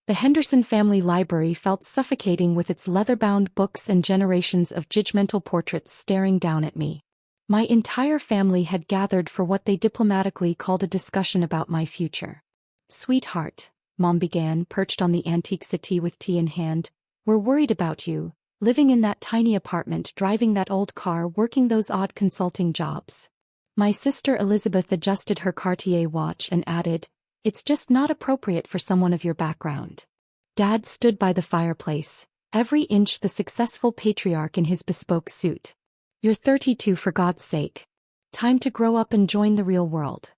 The Henderson family library felt suffocating with its leather-bound books and generations of judgmental portraits staring down at me. My entire family had gathered for what they diplomatically called a discussion about my future. "Sweetheart," Mom began, perched on the antique settee with tea in hand, "we're worried about you, living in that tiny apartment, driving that old car, working those odd consulting jobs." My sister Elizabeth adjusted her Cartier watch and added, "It's just not appropriate for someone of your background." Dad stood by the fireplace, every inch the successful patriarch in his bespoke suit. "You're 32 for God's sake. Time to grow up and join the real world."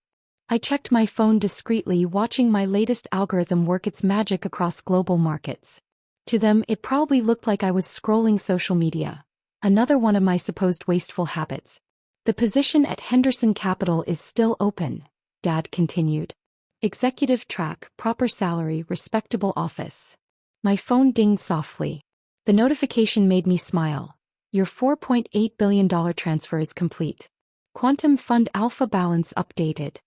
I checked my phone discreetly, watching my latest algorithm work its magic across global markets. To them, it probably looked like I was scrolling social media. Another one of my supposed wasteful habits. "The position at Henderson Capital is still open," Dad continued. "Executive track, proper salary, respectable office." My phone dinged softly. The notification made me smile. "Your $4.8 billion transfer is complete. Quantum Fund Alpha balance updated."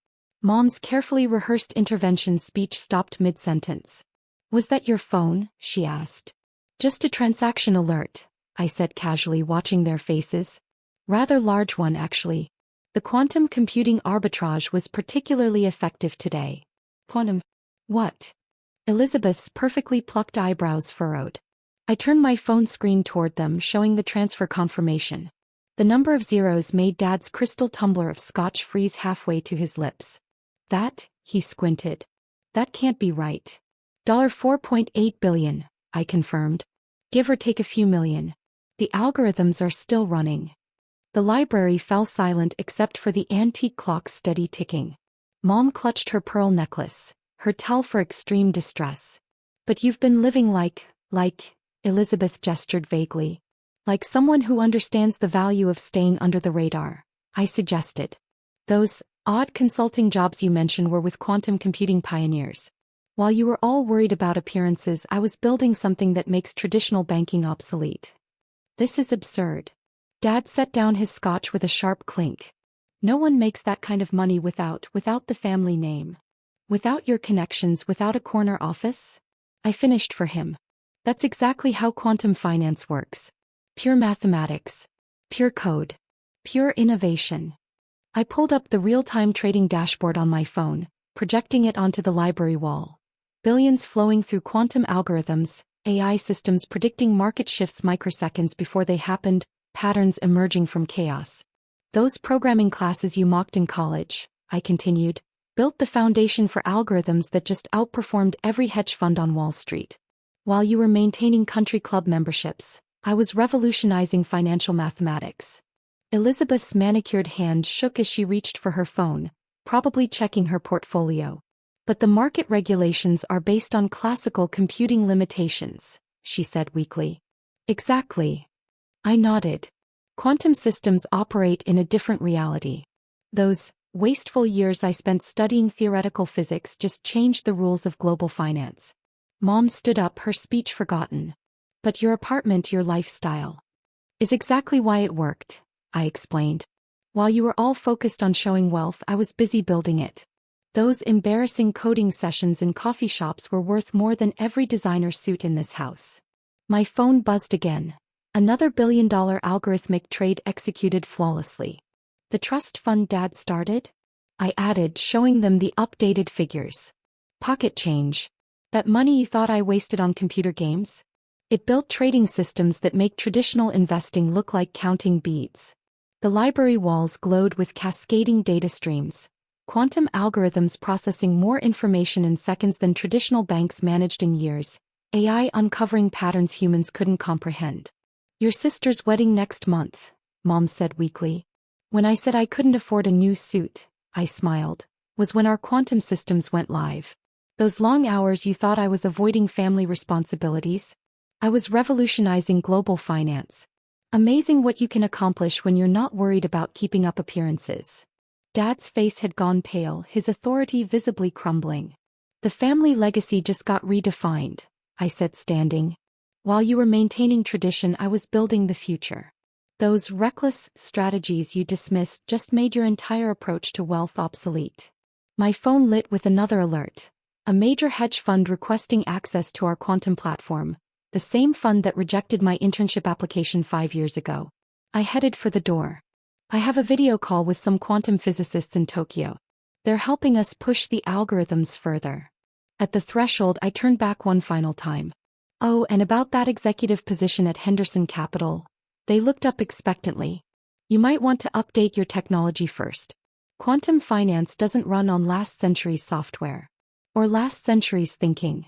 Mom's carefully rehearsed intervention speech stopped mid-sentence. "Was that your phone?" she asked. "Just a transaction alert," I said casually, watching their faces. "Rather large one, actually. The quantum computing arbitrage was particularly effective today." "Quantum? What?" Elizabeth's perfectly plucked eyebrows furrowed. I turned my phone screen toward them, showing the transfer confirmation. The number of zeros made Dad's crystal tumbler of Scotch freeze halfway to his lips. "That," he squinted. "That can't be right." $4.8 billion, I confirmed. "Give or take a few million. The algorithms are still running." The library fell silent except for the antique clock's steady ticking. Mom clutched her pearl necklace, her tell for extreme distress. "But you've been living like, Elizabeth gestured vaguely. "Like someone who understands the value of staying under the radar," I suggested. "Those odd consulting jobs you mentioned were with quantum computing pioneers. While you were all worried about appearances, I was building something that makes traditional banking obsolete." "This is absurd." Dad set down his scotch with a sharp clink. "No one makes that kind of money without the family name. Without your connections, without a corner office." I finished for him. "That's exactly how quantum finance works. Pure mathematics. Pure code. Pure innovation." I pulled up the real-time trading dashboard on my phone, projecting it onto the library wall. Billions flowing through quantum algorithms, AI systems predicting market shifts microseconds before they happened, patterns emerging from chaos. "Those programming classes you mocked in college," I continued, "built the foundation for algorithms that just outperformed every hedge fund on Wall Street. While you were maintaining country club memberships, I was revolutionizing financial mathematics." Elizabeth's manicured hand shook as she reached for her phone, probably checking her portfolio. "But the market regulations are based on classical computing limitations," she said weakly. "Exactly." I nodded. "Quantum systems operate in a different reality. Those wasteful years I spent studying theoretical physics just changed the rules of global finance." Mom stood up, her speech forgotten. "But your apartment, your lifestyle, is exactly why it worked," I explained. "While you were all focused on showing wealth, I was busy building it. Those embarrassing coding sessions in coffee shops were worth more than every designer suit in this house." My phone buzzed again. Another billion-dollar algorithmic trade executed flawlessly. "The trust fund Dad started?" I added, showing them the updated figures. "Pocket change. That money you thought I wasted on computer games? It built trading systems that make traditional investing look like counting beads." The library walls glowed with cascading data streams. Quantum algorithms processing more information in seconds than traditional banks managed in years. AI uncovering patterns humans couldn't comprehend. "Your sister's wedding next month," Mom said weakly. "When I said I couldn't afford a new suit," I smiled, "was when our quantum systems went live. Those long hours you thought I was avoiding family responsibilities? I was revolutionizing global finance. Amazing what you can accomplish when you're not worried about keeping up appearances." Dad's face had gone pale, his authority visibly crumbling. "The family legacy just got redefined," I said, standing. "While you were maintaining tradition, I was building the future. Those reckless strategies you dismissed just made your entire approach to wealth obsolete." My phone lit with another alert. A major hedge fund requesting access to our quantum platform, the same fund that rejected my internship application 5 years ago. I headed for the door. I have a video call with some quantum physicists in Tokyo. They're helping us push the algorithms further. At the threshold, I turned back one final time. Oh, and about that executive position at Henderson Capital. They looked up expectantly. You might want to update your technology first. Quantum finance doesn't run on last century's software. Or last century's thinking.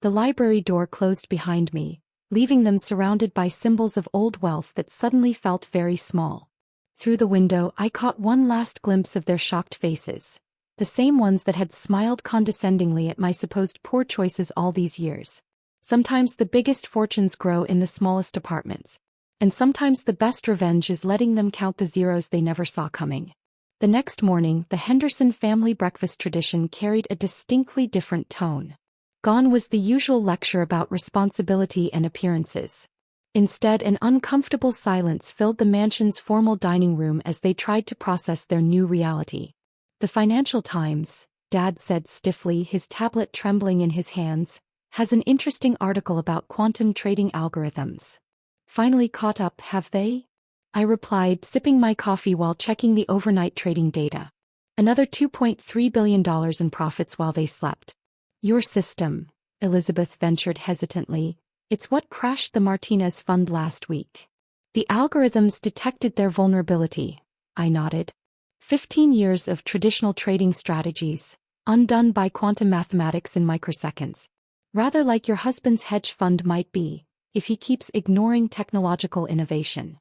The library door closed behind me, leaving them surrounded by symbols of old wealth that suddenly felt very small. Through the window, I caught one last glimpse of their shocked faces. The same ones that had smiled condescendingly at my supposed poor choices all these years. Sometimes the biggest fortunes grow in the smallest apartments. And sometimes the best revenge is letting them count the zeros they never saw coming. The next morning, the Henderson family breakfast tradition carried a distinctly different tone. Gone was the usual lecture about responsibility and appearances. Instead, an uncomfortable silence filled the mansion's formal dining room as they tried to process their new reality. The Financial Times, Dad said stiffly, his tablet trembling in his hands, has an interesting article about quantum trading algorithms. Finally caught up, have they? I replied, sipping my coffee while checking the overnight trading data. Another $2.3 billion in profits while they slept. Your system, Elizabeth ventured hesitantly, it's what crashed the Martinez fund last week. The algorithms detected their vulnerability, I nodded. 15 years of traditional trading strategies, undone by quantum mathematics in microseconds. Rather like your husband's hedge fund might be, if he keeps ignoring technological innovation.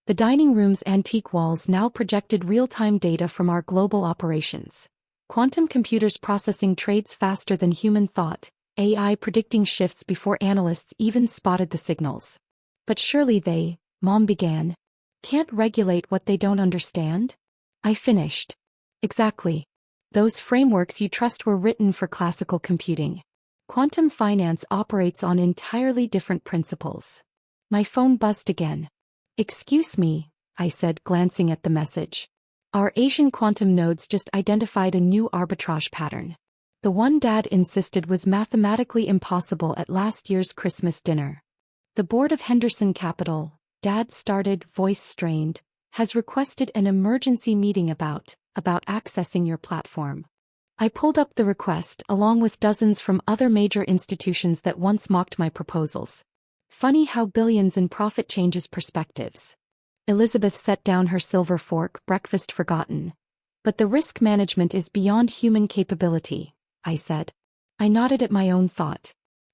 The dining room's antique walls now projected real-time data from our global operations. Quantum computers processing trades faster than human thought, AI predicting shifts before analysts even spotted the signals. But surely they, Mom began, can't regulate what they don't understand? I finished. Exactly. Those frameworks you trust were written for classical computing. Quantum finance operates on entirely different principles. My phone buzzed again. Excuse me, I said, glancing at the message. Our Asian quantum nodes just identified a new arbitrage pattern. The one Dad insisted was mathematically impossible at last year's Christmas dinner. The board of Henderson Capital, Dad started, voice strained, has requested an emergency meeting about accessing your platform. I pulled up the request along with dozens from other major institutions that once mocked my proposals. Funny how billions in profit changes perspectives. Elizabeth set down her silver fork, breakfast forgotten. But the risk management is beyond human capability, I said. I nodded at my own thought.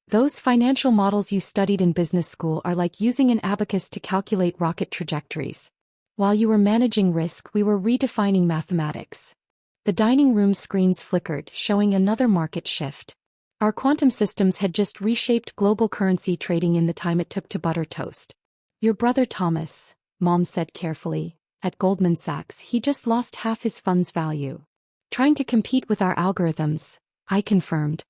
Those financial models you studied in business school are like using an abacus to calculate rocket trajectories. While you were managing risk, we were redefining mathematics. The dining room screens flickered, showing another market shift. Our quantum systems had just reshaped global currency trading in the time it took to butter toast. Your brother Thomas, Mom said carefully, at Goldman Sachs, he just lost half his fund's value. Trying to compete with our algorithms, I confirmed.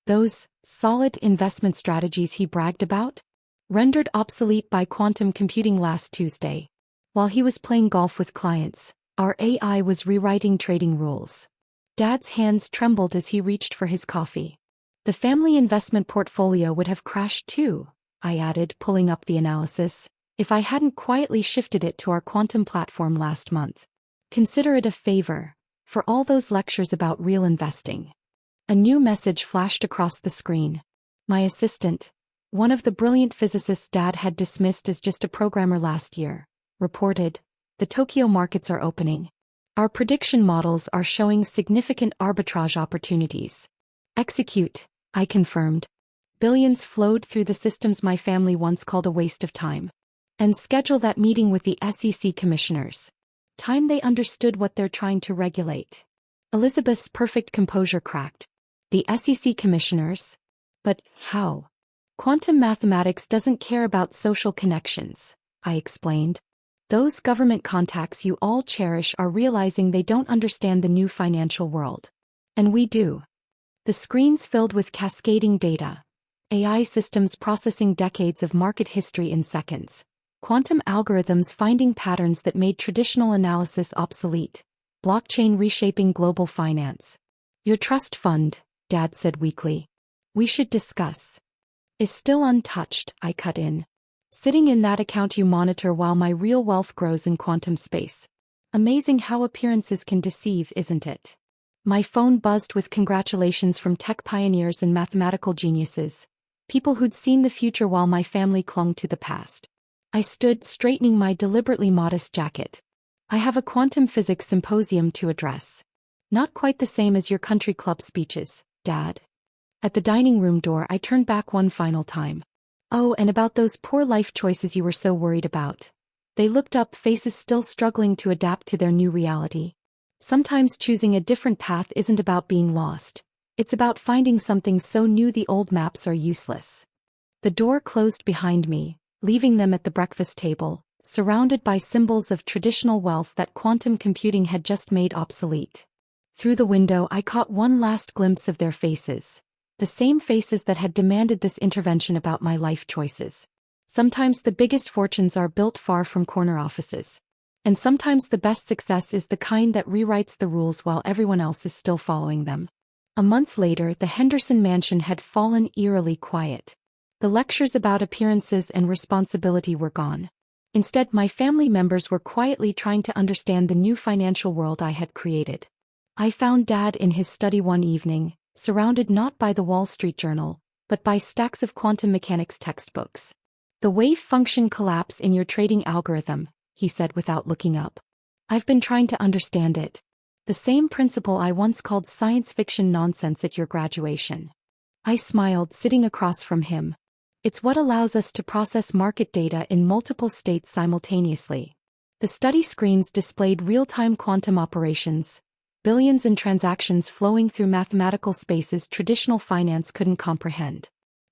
Those solid investment strategies he bragged about? Rendered obsolete by quantum computing last Tuesday. While he was playing golf with clients, our AI was rewriting trading rules. Dad's hands trembled as he reached for his coffee. The family investment portfolio would have crashed too, I added, pulling up the analysis, if I hadn't quietly shifted it to our quantum platform last month. Consider it a favor, for all those lectures about real investing. A new message flashed across the screen. My assistant, one of the brilliant physicists Dad had dismissed as just a programmer last year, reported, the Tokyo markets are opening. Our prediction models are showing significant arbitrage opportunities. Execute, I confirmed. Billions flowed through the systems my family once called a waste of time. And schedule that meeting with the SEC commissioners. Time they understood what they're trying to regulate. Elizabeth's perfect composure cracked. The SEC commissioners? But how? Quantum mathematics doesn't care about social connections, I explained. Those government contacts you all cherish are realizing they don't understand the new financial world. And we do. The screens filled with cascading data. AI systems processing decades of market history in seconds. Quantum algorithms finding patterns that made traditional analysis obsolete. Blockchain reshaping global finance. Your trust fund, Dad said weakly. We should discuss. Is still untouched, I cut in. Sitting in that account you monitor while my real wealth grows in quantum space. Amazing how appearances can deceive, isn't it? My phone buzzed with congratulations from tech pioneers and mathematical geniuses, people who'd seen the future while my family clung to the past. I stood straightening my deliberately modest jacket. I have a quantum physics symposium to address. Not quite the same as your country club speeches, Dad. At the dining room door I turned back one final time. Oh, and about those poor life choices you were so worried about. They looked up, faces still struggling to adapt to their new reality. Sometimes choosing a different path isn't about being lost. It's about finding something so new the old maps are useless. The door closed behind me, leaving them at the breakfast table, surrounded by symbols of traditional wealth that quantum computing had just made obsolete. Through the window I caught one last glimpse of their faces. The same faces that had demanded this intervention about my life choices. Sometimes the biggest fortunes are built far from corner offices. And sometimes the best success is the kind that rewrites the rules while everyone else is still following them. A month later, the Henderson mansion had fallen eerily quiet. The lectures about appearances and responsibility were gone. Instead, my family members were quietly trying to understand the new financial world I had created. I found Dad in his study one evening, surrounded not by the Wall Street Journal, but by stacks of quantum mechanics textbooks. The wave function collapse in your trading algorithm, he said without looking up. I've been trying to understand it. The same principle I once called science fiction nonsense at your graduation. I smiled, sitting across from him. It's what allows us to process market data in multiple states simultaneously. The study screens displayed real-time quantum operations, billions in transactions flowing through mathematical spaces traditional finance couldn't comprehend.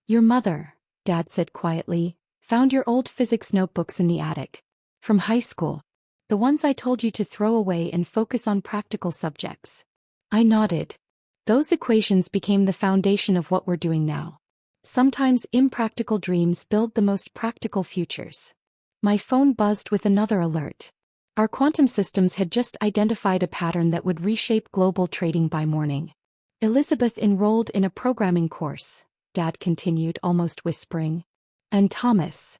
Your mother, Dad said quietly, found your old physics notebooks in the attic. From high school. The ones I told you to throw away and focus on practical subjects. I nodded. Those equations became the foundation of what we're doing now. Sometimes impractical dreams build the most practical futures. My phone buzzed with another alert. Our quantum systems had just identified a pattern that would reshape global trading by morning. Elizabeth enrolled in a programming course, Dad continued, almost whispering. And Thomas.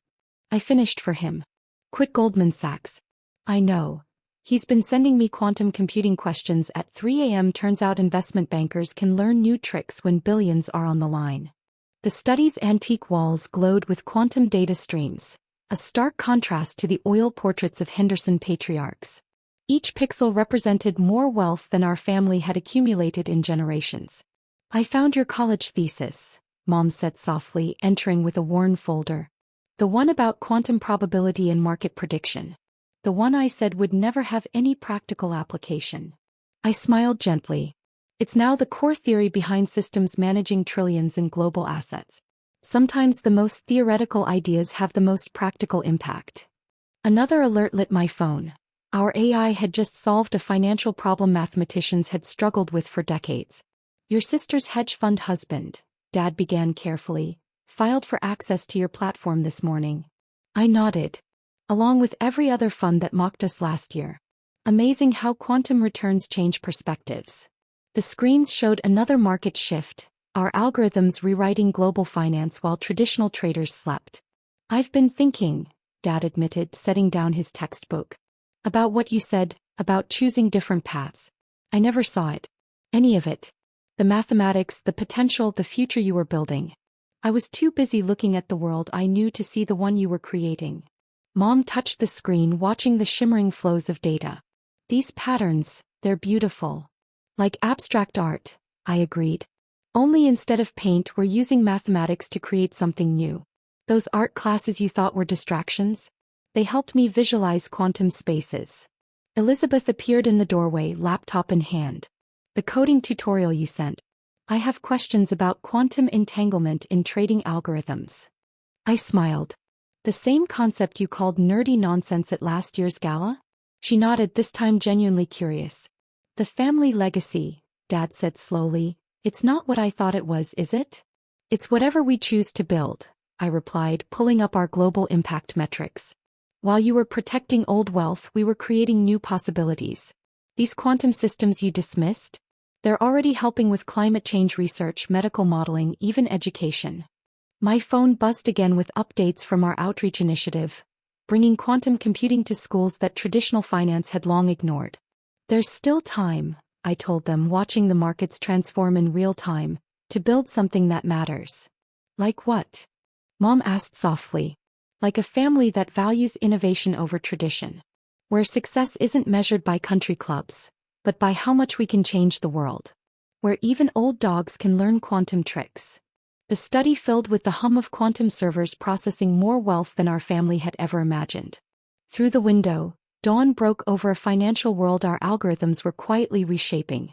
I finished for him. Quit Goldman Sachs. I know. He's been sending me quantum computing questions at 3 a.m. Turns out investment bankers can learn new tricks when billions are on the line. The study's antique walls glowed with quantum data streams, a stark contrast to the oil portraits of Henderson patriarchs. Each pixel represented more wealth than our family had accumulated in generations. I found your college thesis, Mom said softly, entering with a worn folder. The one about quantum probability and market prediction. The one I said would never have any practical application. I smiled gently. It's now the core theory behind systems managing trillions in global assets. Sometimes the most theoretical ideas have the most practical impact. Another alert lit my phone. Our AI had just solved a financial problem mathematicians had struggled with for decades. Your sister's hedge fund husband, Dad began carefully, filed for access to your platform this morning. I nodded. Along with every other fund that mocked us last year. Amazing how quantum returns change perspectives. The screens showed another market shift, our algorithms rewriting global finance while traditional traders slept. I've been thinking, Dad admitted, setting down his textbook. About what you said, about choosing different paths. I never saw it. Any of it. The mathematics, the potential, the future you were building. I was too busy looking at the world I knew to see the one you were creating. Mom touched the screen, watching the shimmering flows of data. These patterns, they're beautiful. Like abstract art, I agreed. Only instead of paint, we're using mathematics to create something new. Those art classes you thought were distractions? They helped me visualize quantum spaces. Elizabeth appeared in the doorway, laptop in hand. The coding tutorial you sent. I have questions about quantum entanglement in trading algorithms. I smiled. The same concept you called nerdy nonsense at last year's gala? She nodded, this time genuinely curious. The family legacy, Dad said slowly. It's not what I thought it was, is it? It's whatever we choose to build, I replied, pulling up our global impact metrics. While you were protecting old wealth, we were creating new possibilities. These quantum systems you dismissed? They're already helping with climate change research, medical modeling, even education. My phone buzzed again with updates from our outreach initiative, bringing quantum computing to schools that traditional finance had long ignored. There's still time, I told them, watching the markets transform in real time, to build something that matters. Like what? Mom asked softly. Like a family that values innovation over tradition. Where success isn't measured by country clubs, but by how much we can change the world. Where even old dogs can learn quantum tricks. The study filled with the hum of quantum servers processing more wealth than our family had ever imagined. Through the window, dawn broke over a financial world our algorithms were quietly reshaping.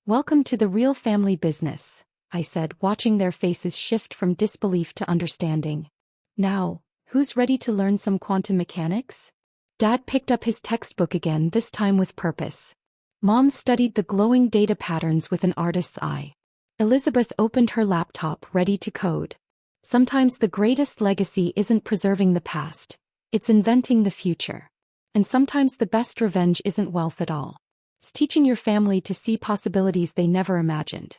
Welcome to the real family business, I said, watching their faces shift from disbelief to understanding. Now, who's ready to learn some quantum mechanics? Dad picked up his textbook again, this time with purpose. Mom studied the glowing data patterns with an artist's eye. Elizabeth opened her laptop, ready to code. Sometimes the greatest legacy isn't preserving the past, it's inventing the future. And sometimes the best revenge isn't wealth at all. It's teaching your family to see possibilities they never imagined.